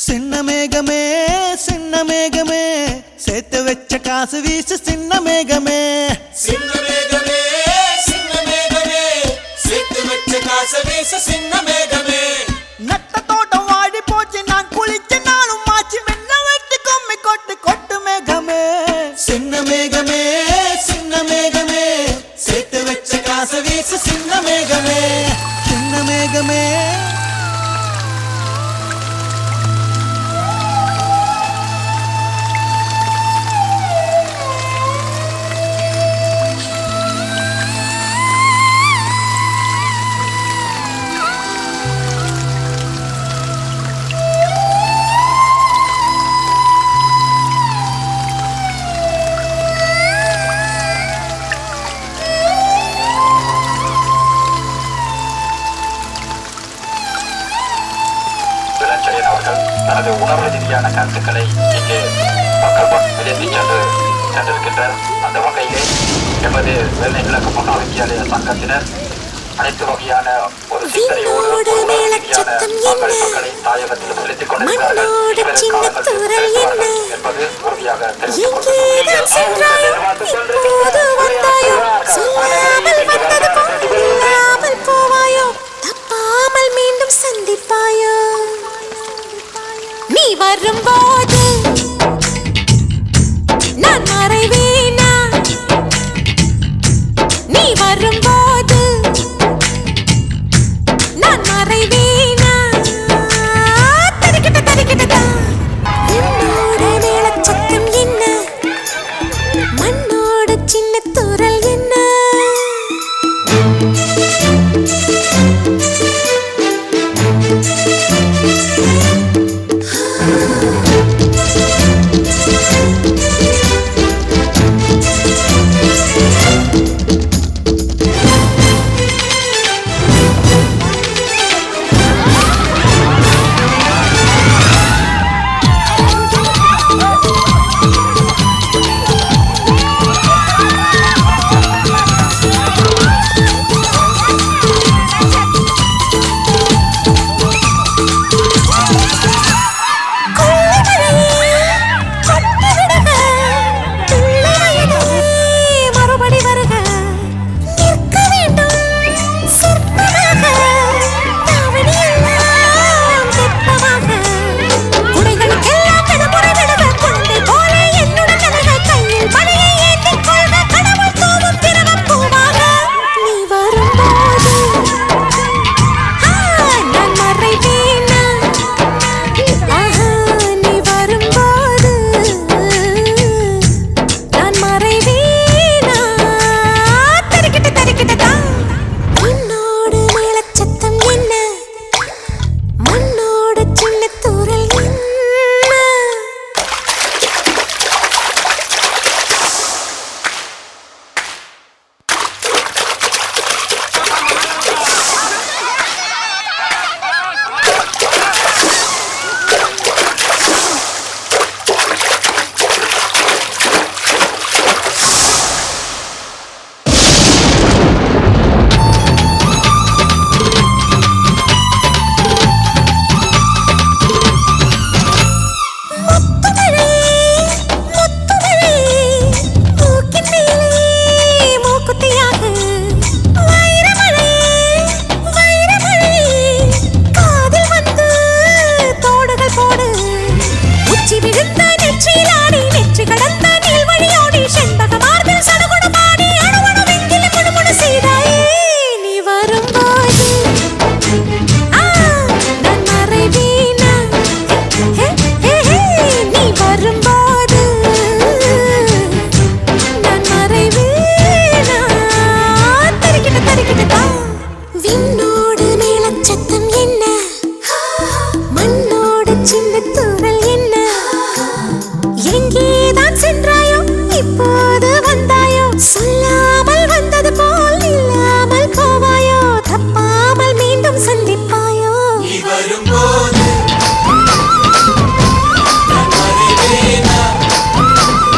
சின்ன மேகமே சின்ன மேகமே சேர்த்து வச்ச காசு வீசு சின்ன மேகமே சின்ன மேகமே சின்ன மேகமே சேர்த்து வச்ச காசு வீசு சின்ன மேகமே நட்ட தோட்டம் வாடி போச்சு நான் குளிச்ச நாளும் மாச்சு மென்ன வெட்டி கொம்மி கொட்டு கொட்டு மேகமே சின்ன மேகமே சின்ன மேகமே சேர்த்து வச்ச காசு வீசு சின்ன மேகமே சின்ன மேகமே தனது உணர்வு ரீதியான கருத்துக்களை இங்கே மக்கள் விளைந்து சென்றிருக்கின்றனர். அந்த வகையிலே எமது வெள்ளை கிழக்கு முன்னாள் வித்தியாலய சங்கத்தினர் அனைத்து வகையான ஒரு சிந்தனையோடு மக்களை தாயகத்தில் செலுத்திக் கொண்டிருக்கிறார்கள் என்பது உறுதியாக மீண்டும் சந்திப்பாயோ நீ வரும்போ